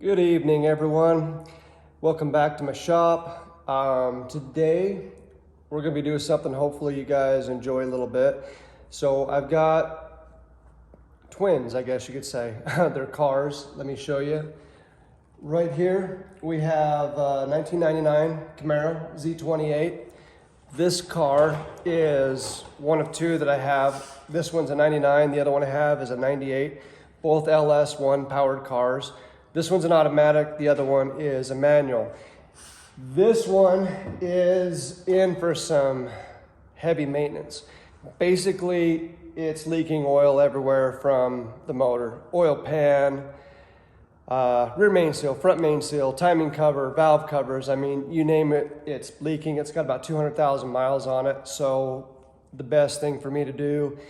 Good evening, everyone. Welcome back to my shop. Today, we're going to be doing something hopefully you guys enjoy a little bit. So I've got twins, I guess you could say. They're cars. Let me show you. Right here, we have a 1999 Camaro Z28. This car is one of two that I have. This one's a 99, the other one I have is a 98. Both LS1 powered cars. This one's an automatic, the other one is a manual. This one is in for some heavy maintenance. Basically, it's leaking oil everywhere from the motor. Oil pan, rear main seal, front main seal, timing cover, valve covers. I mean, you name it, it's leaking. It's got about 200,000 miles on it. So the best thing for me to do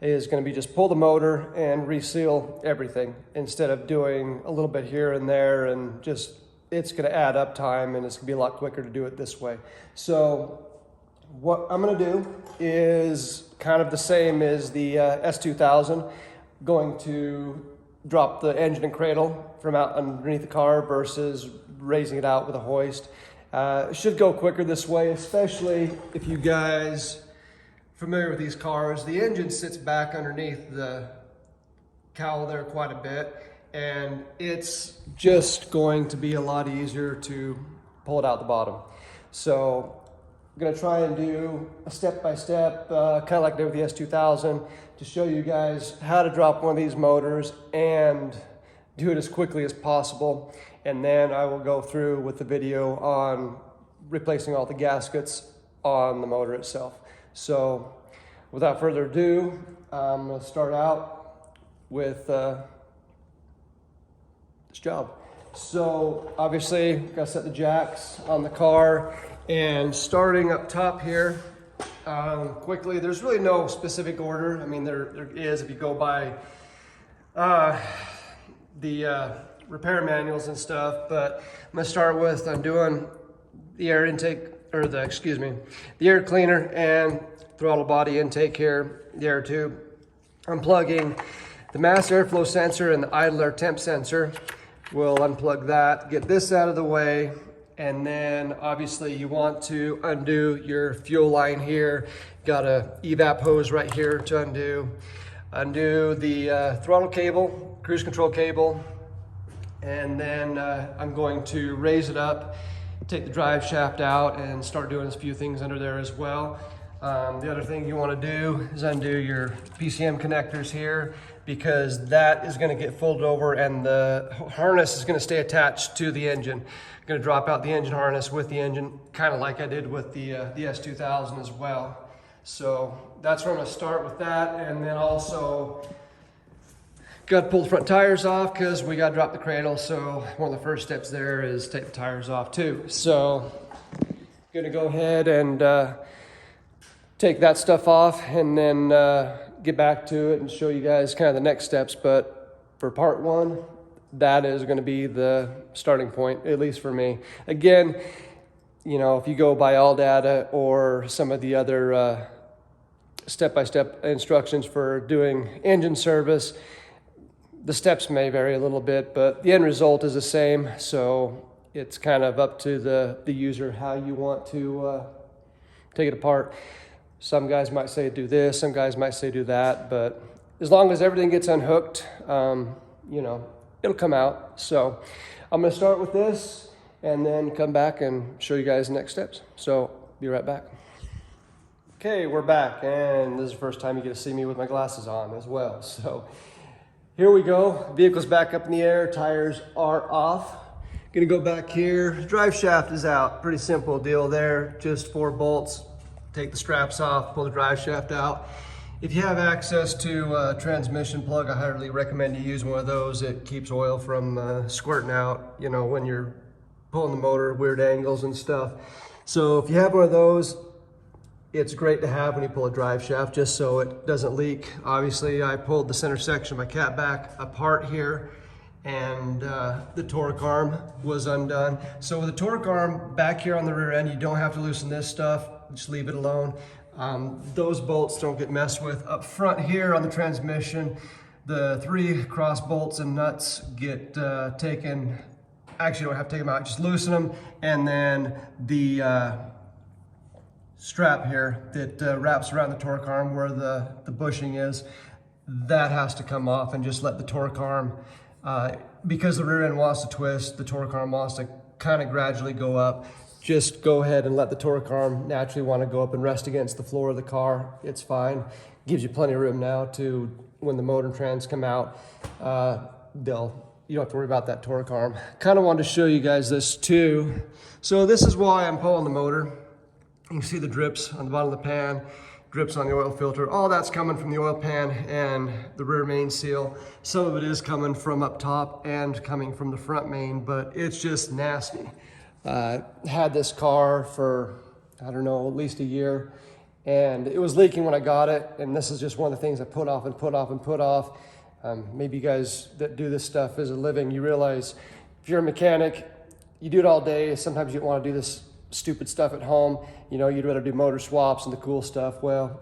is going to be just pull the motor and reseal everything instead of doing a little bit here and there, and just it's going to add up time and it's going to be a lot quicker to do it this way. So what I'm going to do is kind of the same as the S2000, going to drop the engine and cradle from out underneath the car versus raising it out with a hoist. It should go quicker this way, especially if you guys familiar with these cars. The engine sits back underneath the cowl there quite a bit, and it's just going to be a lot easier to pull it out the bottom. So I'm going to try and do a step-by-step, kind of like I did with the S2000, to show you guys how to drop one of these motors and do it as quickly as possible. And then I will go through with the video on replacing all the gaskets on the motor itself. So without further ado, I'm going to start out with this job. So obviously, got to set the jacks on the car, and starting up top here, quickly, there's really no specific order. I mean, there is if you go by the repair manuals and stuff, but I'm going to start with undoing the air intake, or the air cleaner and throttle body intake here, the air tube. Unplugging the mass airflow sensor and the idle air temp sensor. We'll unplug that, get this out of the way, and then obviously you want to undo your fuel line here. Got a evap hose right here to undo. Undo the throttle cable, cruise control cable, and then I'm going to raise it up, take the drive shaft out, and start doing a few things under there as well. The other thing you want to do is undo your Pcm connectors here, because that is going to get folded over and the harness is going to stay attached to the engine. I'm going to drop out the engine harness with the engine, kind of like I did with the S2000 as well. So that's where I'm going to start with that, and then also got to pull the front tires off because we got to drop the cradle. So one of the first steps there is take the tires off too. So going to go ahead and take that stuff off, and then get back to it and show you guys kind of the next steps. But for part one, that is going to be the starting point, at least for me. Again, you know, if you go by all data or some of the other step-by-step instructions for doing engine service, the steps may vary a little bit, but the end result is the same. So it's kind of up to the user how you want to take it apart. Some guys might say do this, some guys might say do that, but as long as everything gets unhooked, you know, it'll come out. So I'm going to start with this and then come back and show you guys the next steps. So be right back. Okay, we're back, and this is the first time you get to see me with my glasses on as well. So here we go. Vehicle's back up in the air, tires are off. Gonna go back here. Drive shaft is out. Pretty simple deal there. Just 4 bolts. Take the straps off, pull the drive shaft out. If you have access to a transmission plug, I highly recommend you use one of those. It keeps oil from squirting out, you know, when you're pulling the motor, weird angles and stuff. So if you have one of those, it's great to have when you pull a drive shaft, just so it doesn't leak. Obviously, I pulled the center section of my cat back apart here, and the torque arm was undone. So with the torque arm back here on the rear end, you don't have to loosen this stuff, just leave it alone. Those bolts don't get messed with. Up front here on the transmission, the 3 cross bolts and nuts get taken actually don't have to take them out, just loosen them, and then the strap here that wraps around the torque arm where the bushing is, that has to come off, and just let the torque arm, because the rear end wants to twist, the torque arm wants to kind of gradually go up. Just go ahead and let the torque arm naturally want to go up and rest against the floor of the car. It's fine. Gives you plenty of room now to, when the motor and trans come out, you don't have to worry about that torque arm. Kind of wanted to show you guys this too. So this is why I'm pulling the motor. You can see the drips on the bottom of the pan, drips on the oil filter. All that's coming from the oil pan and the rear main seal. Some of it is coming from up top and coming from the front main, but it's just nasty. Had this car for, I don't know, at least a year, and it was leaking when I got it, and this is just one of the things I put off and put off and put off. Maybe you guys that do this stuff as a living, you realize if you're a mechanic, you do it all day. Sometimes you don't want to do this stupid stuff at home. You know, you'd rather do motor swaps and the cool stuff. Well,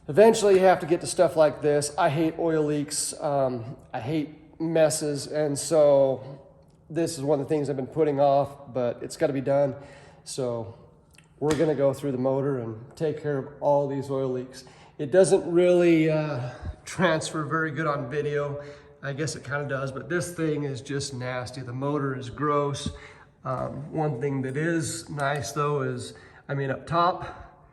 eventually you have to get to stuff like this. I hate oil leaks. I hate messes, and so this is one of the things I've been putting off, but it's got to be done. So we're going to go through the motor and take care of all these oil leaks. It doesn't really transfer very good on video. I guess it kind of does, but this thing is just nasty. The motor is gross. One thing that is nice though is, I mean, up top,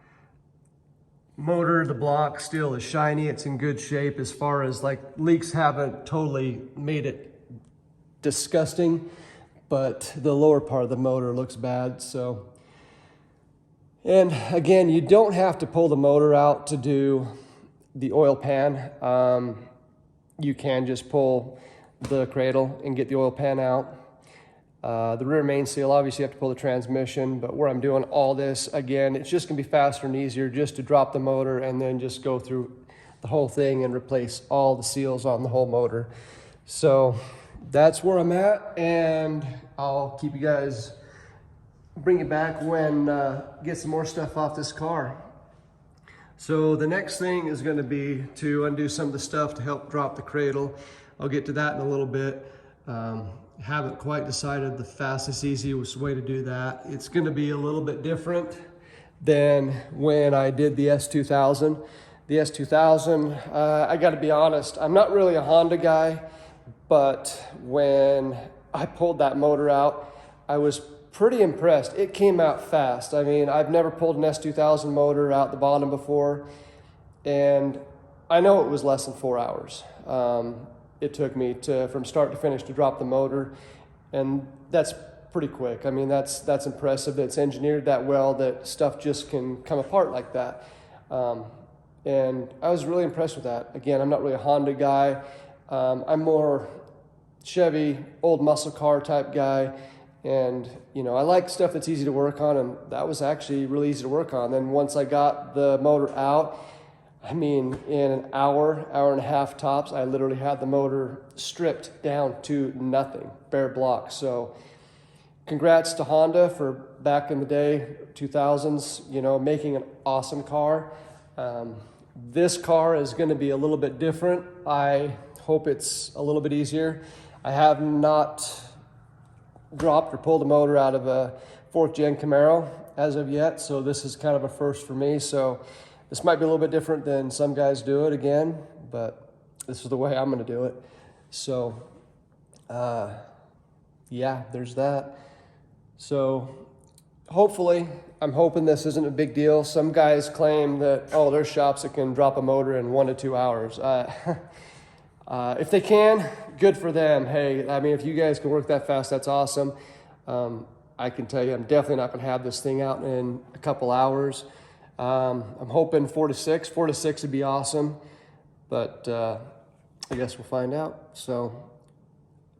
motor, the block still is shiny. It's in good shape as far as like leaks haven't totally made it disgusting, but the lower part of the motor looks bad. So, and again, you don't have to pull the motor out to do the oil pan. You can just pull the cradle and get the oil pan out. The rear main seal, obviously you have to pull the transmission, but where I'm doing all this, again, it's just gonna be faster and easier just to drop the motor and then just go through the whole thing and replace all the seals on the whole motor. So that's where I'm at, and I'll keep you guys, bring you back when get some more stuff off this car. So the next thing is going to be to undo some of the stuff to help drop the cradle. I'll get to that in a little bit. Haven't quite decided the fastest, easiest way to do that. It's going to be a little bit different than when I did the S2000. The S2000, I got to be honest, I'm not really a Honda guy, but when I pulled that motor out, I was pretty impressed. It came out fast. I mean, I've never pulled an S2000 motor out the bottom before, and I know it was less than 4 hours. It took me from start to finish to drop the motor, and that's pretty quick. I mean, that's impressive that it's engineered that well, that stuff just can come apart like that. And I was really impressed with that. Again, I'm not really a Honda guy. I'm more Chevy, old muscle car type guy. And, you know, I like stuff that's easy to work on, and that was actually really easy to work on. Then once I got the motor out, I mean, in an hour, hour and a half tops, I literally had the motor stripped down to nothing, bare block. So congrats to Honda for back in the day, 2000s, you know, making an awesome car. This car is going to be a little bit different. I hope it's a little bit easier. I have not dropped or pulled a motor out of a 4th gen Camaro as of yet, so this is kind of a first for me. So this might be a little bit different than some guys do it again, but this is the way I'm going to do it. So yeah, there's that. So hopefully, I'm hoping this isn't a big deal. Some guys claim that, oh, there's shops that can drop a motor in 1 to 2 hours. If they can, good for them. Hey, I mean, if you guys can work that fast, that's awesome. I can tell you, I'm definitely not going to have this thing out in a couple hours. I'm hoping 4 to 6. 4 to 6 would be awesome, but I guess we'll find out. So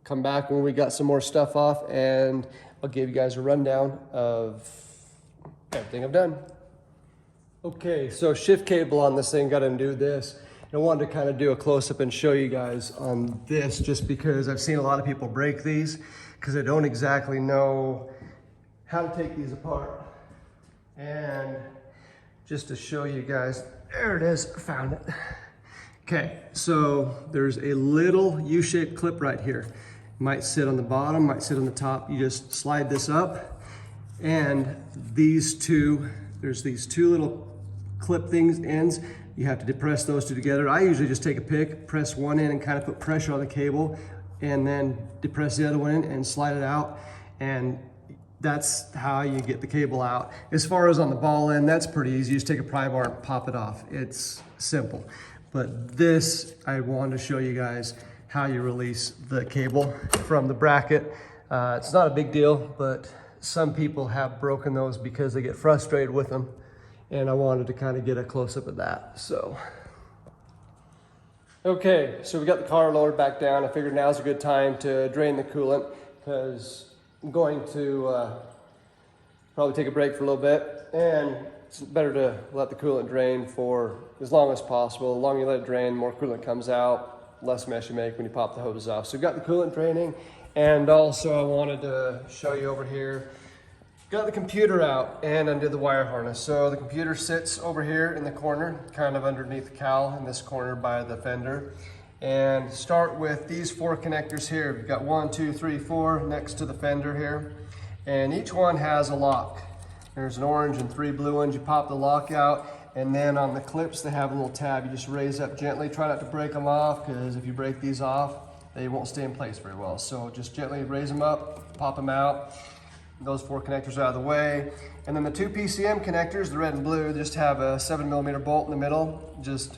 come back when we got some more stuff off, and I'll give you guys a rundown of everything I've done. Okay, so shift cable on this thing, got to undo this. I wanted to kind of do a close-up and show you guys on this, just because I've seen a lot of people break these because they don't exactly know how to take these apart. And just to show you guys, there it is, found it. Okay, so there's a little U-shaped clip right here. Might sit on the bottom, might sit on the top. You just slide this up, and these two, there's these two little clip things, ends. You have to depress those two together. I usually just take a pick, press one in and kind of put pressure on the cable, and then depress the other one in and slide it out. And that's how you get the cable out. As far as on the ball end, that's pretty easy. You just take a pry bar and pop it off. It's simple. But this, I wanted to show you guys how you release the cable from the bracket. It's not a big deal, but some people have broken those because they get frustrated with them. And I wanted to kind of get a close-up of that, so. Okay, so we got the car lowered back down. I figured now's a good time to drain the coolant because I'm going to probably take a break for a little bit, and it's better to let the coolant drain for as long as possible. The longer you let it drain, more coolant comes out, less mess you make when you pop the hoses off. So we've got the coolant draining, and also I wanted to show you over here. Got the computer out and undid the wire harness. So the computer sits over here in the corner, kind of underneath the cowl in this corner by the fender. And start with these 4 connectors here. We've got 1, 2, 3, 4 next to the fender here. And each one has a lock. There's an orange and 3 blue ones. You pop the lock out, and then on the clips, they have a little tab. You just raise up gently. Try not to break them off, because if you break these off, they won't stay in place very well. So just gently raise them up, pop them out. Those 4 connectors out of the way. And then the 2 PCM connectors, the red and blue, just have a 7mm bolt in the middle. Just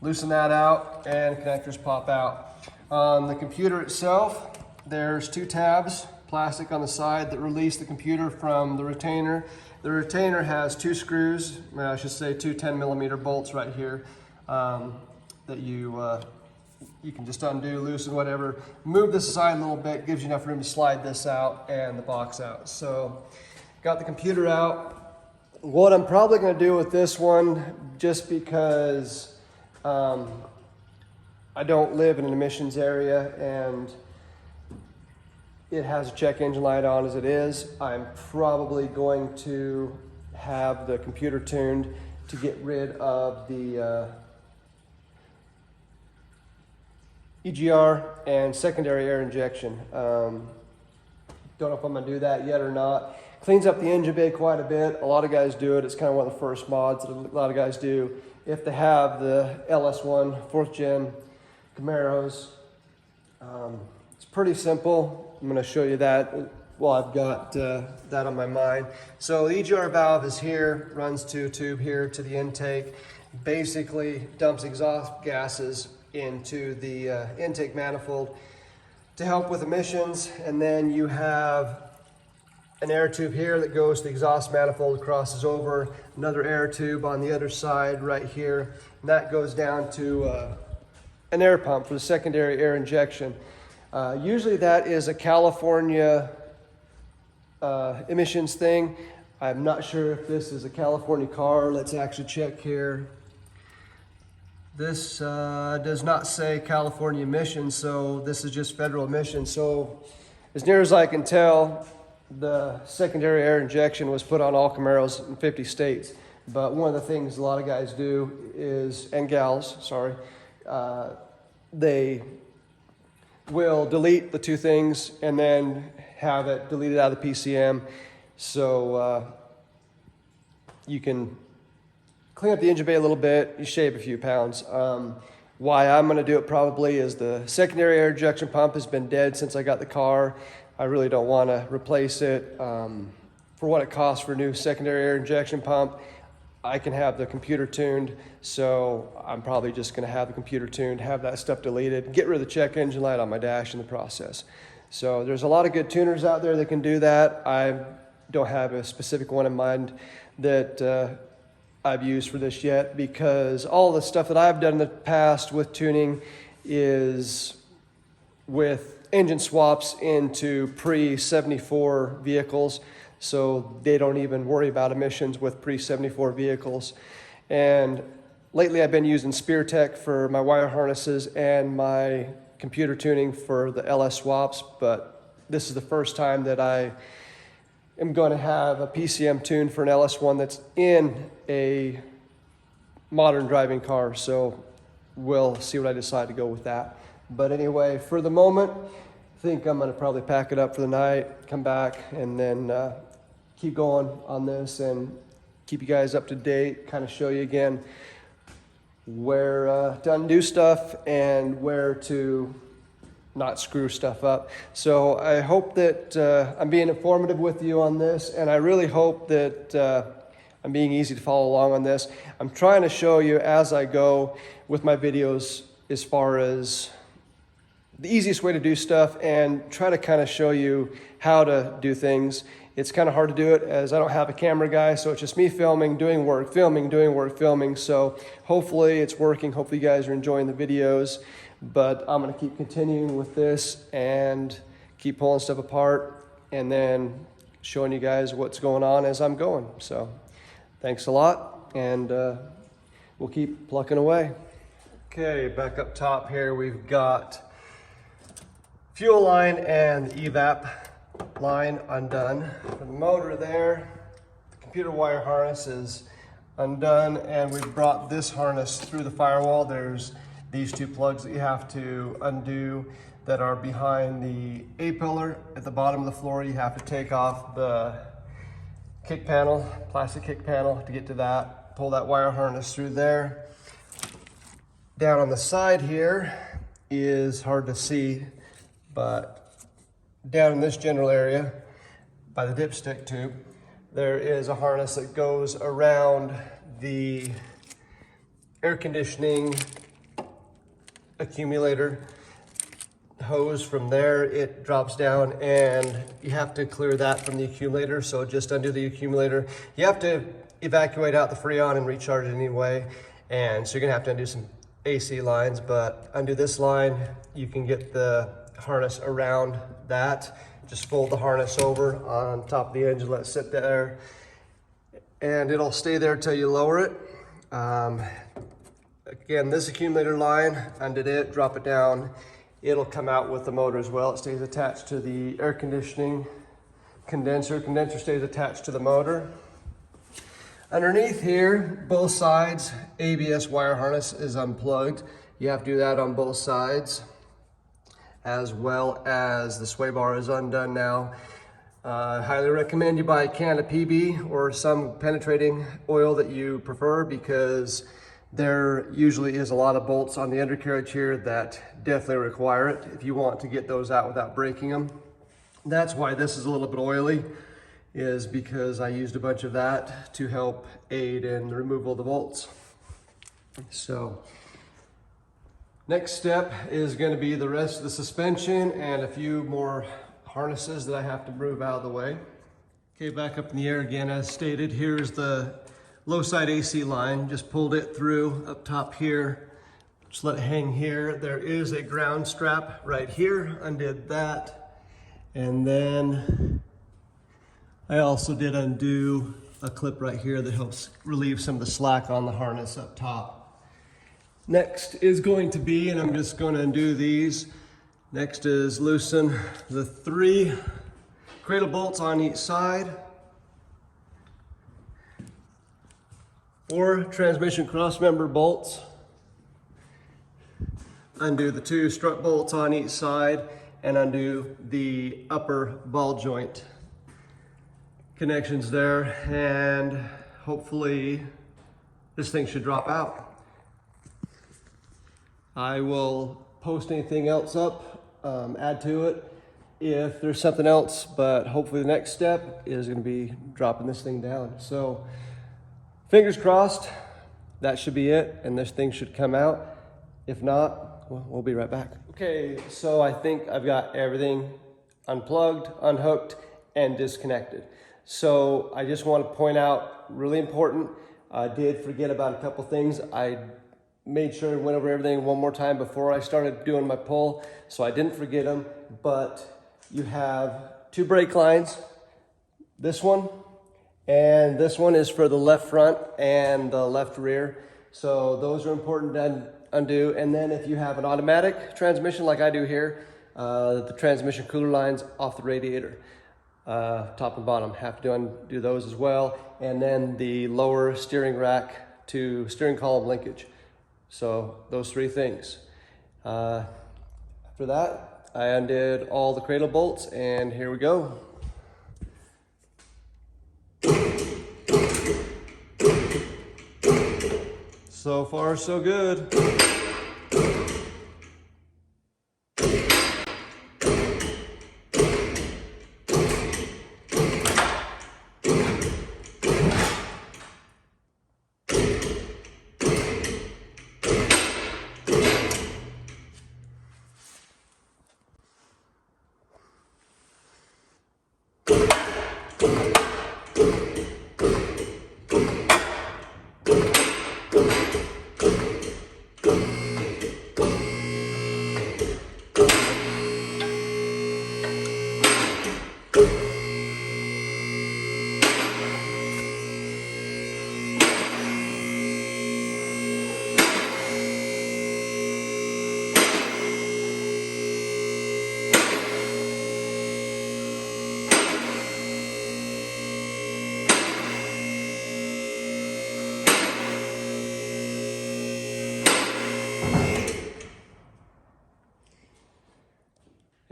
loosen that out and connectors pop out. On the computer itself, there's 2 tabs, plastic on the side, that release the computer from the retainer. The retainer has 2 screws, I should say 2 10mm bolts right here, that you can just undo, loosen, whatever. Move this aside a little bit, gives you enough room to slide this out and the box out. So, got the computer out. What I'm probably gonna do with this one, just because I don't live in an emissions area and it has a check engine light on as it is, I'm probably going to have the computer tuned to get rid of the EGR and secondary air injection. Don't know if I'm gonna do that yet or not. Cleans up the engine bay quite a bit. A lot of guys do it. It's kind of one of the first mods that a lot of guys do. If they have the LS1 4th gen Camaros, it's pretty simple. I'm gonna show you that while I've got that on my mind. So the EGR valve is here, runs to a tube here to the intake, basically dumps exhaust gases into the intake manifold to help with emissions. And then you have an air tube here that goes to the exhaust manifold, crosses over, another air tube on the other side right here, and that goes down to an air pump for the secondary air injection. Usually that is a California emissions thing. I'm not sure if this is a California car. Let's actually check here. This does not say California emissions, so this is just federal emissions. So as near as I can tell, the secondary air injection was put on all Camaros in 50 states. But one of the things a lot of guys do is, and gals, sorry, they will delete the 2 things and then have it deleted out of the PCM. So you can clean up the engine bay a little bit, you shave a few pounds. Why I'm gonna do it probably is the secondary air injection pump has been dead since I got the car. I really don't wanna replace it. For what it costs for a new secondary air injection pump, I can have the computer tuned, so I'm probably just gonna have the computer tuned, have that stuff deleted, get rid of the check engine light on my dash in the process. So there's a lot of good tuners out there that can do that. I don't have a specific one in mind that I've used for this yet, because all the stuff that I've done in the past with tuning is with engine swaps into pre-74 vehicles, so they don't even worry about emissions with pre-74 vehicles. And lately I've been using SpearTech for my wire harnesses and my computer tuning for the LS swaps, but this is the first time that I am going to have a PCM tune for an LS1 that's in a modern driving car, so we'll see what I decide to go with that. But anyway, for the moment, think I'm gonna probably pack it up for the night, come back, and then keep going on this and keep you guys up to date, kind of show you again where to undo stuff and where to not screw stuff up. So I hope that I'm being informative with you on this, and I really hope that I'm being easy to follow along on this. I'm trying to show you as I go with my videos as far as the easiest way to do stuff, and try to kind of show you how to do things. It's kind of hard to do it as I don't have a camera guy, so it's just me filming, doing work, filming, doing work, filming. So hopefully it's working. Hopefully you guys are enjoying the videos, but I'm gonna keep continuing with this and keep pulling stuff apart and then showing you guys what's going on as I'm going. So thanks a lot, and we'll keep plucking away. Okay, back up top here, we've got fuel line and the evap line undone. For the motor there, the computer wire harness is undone, and we've brought this harness through the firewall. There's these two plugs that you have to undo that are behind the A-pillar. At the bottom of the floor, you have to take off the kick panel, plastic kick panel, to get to that. Pull that wire harness through there. Down on the side here is hard to see, but down in this general area by the dipstick tube, there is a harness that goes around the air conditioning accumulator hose. From there it drops down, and you have to clear that from the accumulator. So just undo the accumulator. You have to evacuate out the Freon and recharge it anyway, and so you're gonna have to undo some AC lines, but undo this line. You can get the harness around that. Just fold the harness over on top of the engine, let it sit there, and it'll stay there till you lower it. Again, this accumulator line, undid it, drop it down. It'll come out with the motor as well. It stays attached to the air conditioning condenser. Condenser stays attached to the motor. Underneath here, both sides, ABS wire harness is unplugged. You have to do that on both sides, as well as the sway bar is undone now. I highly recommend you buy a can of PB or some penetrating oil that you prefer, because there usually is a lot of bolts on the undercarriage here that definitely require it if you want to get those out without breaking them. That's why this is a little bit oily, is because I used a bunch of that to help aid in the removal of the bolts. So next step is going to be the rest of the suspension and a few more harnesses that I have to move out of the way. Okay, back up in the air again. As stated, here's the low side AC line. Just pulled it through up top here. Just let it hang here. There is a ground strap right here. Undid that. And then I also did undo a clip right here that helps relieve some of the slack on the harness up top. Next is going to be, and I'm just going to undo these. Next is loosen the 3 cradle bolts on each side. 4 transmission crossmember bolts. Undo the 2 strut bolts on each side, and undo the upper ball joint connections there, and hopefully this thing should drop out. I will post anything else up, add to it if there's something else, but hopefully the next step is going to be dropping this thing down. So fingers crossed, that should be it, and this thing should come out. If not, well, we'll be right back. Okay, so I think I've got everything unplugged, unhooked, and disconnected. So I just want to point out, really important, I did forget about a couple things. I made sure and went over everything one more time before I started doing my pull, so I didn't forget them. But you have 2 brake lines. This one and this one is for the left front and the left rear. So those are important to undo. And then if you have an automatic transmission like I do here, the transmission cooler lines off the radiator. Top and bottom, have to undo those as well. And then the lower steering rack to steering column linkage. So those 3 things. After that, I undid all the cradle bolts, and here we go. So far, so good.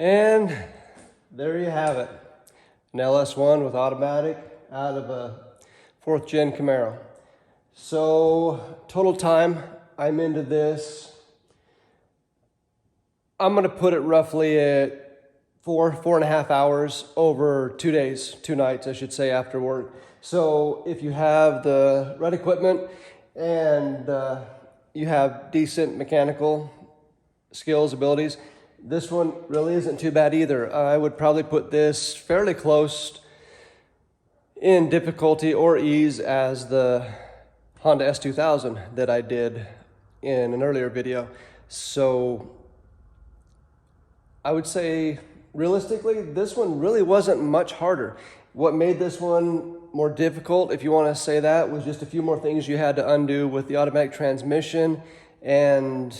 And there you have it. An LS1 with automatic out of a 4th gen Camaro. So total time I'm into this, I'm gonna put it roughly at 4.5 hours over 2 days, 2 nights, I should say, after work. So if you have the right equipment and you have decent mechanical skills, abilities, this one really isn't too bad either. I would probably put this fairly close in difficulty or ease as the Honda S2000 that I did in an earlier video. So I would say realistically, this one really wasn't much harder. What made this one more difficult, if you want to say that, was just a few more things you had to undo with the automatic transmission and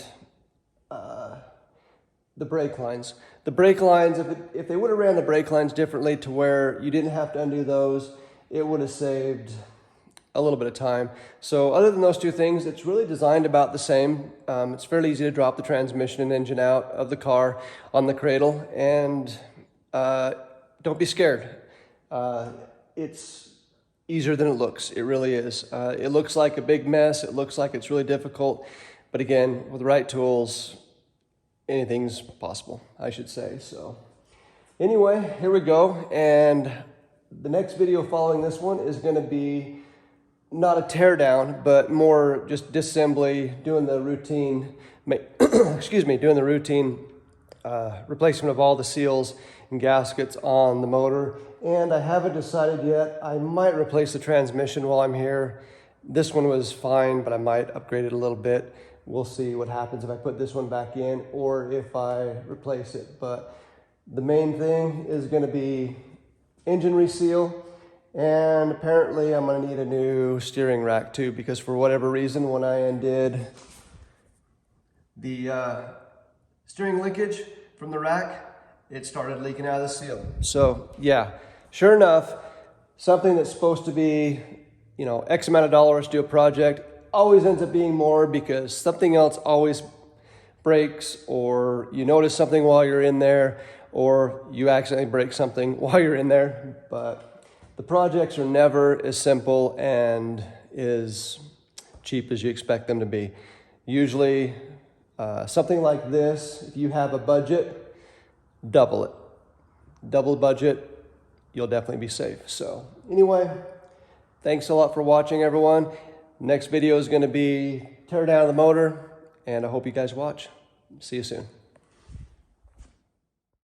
the brake lines. The brake lines, if they would have ran the brake lines differently to where you didn't have to undo those, it would have saved a little bit of time. So other than those two things, it's really designed about the same. It's fairly easy to drop the transmission and engine out of the car on the cradle, and don't be scared. It's easier than it looks. It really is. It looks like a big mess. It looks like it's really difficult. But again, with the right tools, anything's possible, I should say. So anyway, here we go. And the next video following this one is going to be not a teardown, but more just disassembly, doing the routine, doing the routine replacement of all the seals and gaskets on the motor. And I haven't decided yet. I might replace the transmission while I'm here. This one was fine, but I might upgrade it a little bit. We'll see what happens if I put this one back in or if I replace it. But the main thing is going to be engine reseal, and apparently I'm going to need a new steering rack too, because for whatever reason, when I undid the steering linkage from the rack, it started leaking out of the seal. So yeah, sure enough, something that's supposed to be, you know, X amount of dollars to do a project always ends up being more, because something else always breaks, or you notice something while you're in there, or you accidentally break something while you're in there. But the projects are never as simple and as cheap as you expect them to be. Usually something like this, if you have a budget, double it. Double the budget, you'll definitely be safe. So anyway, thanks a lot for watching, everyone. Next video is going to be tear down the motor, and I hope you guys watch. See you soon.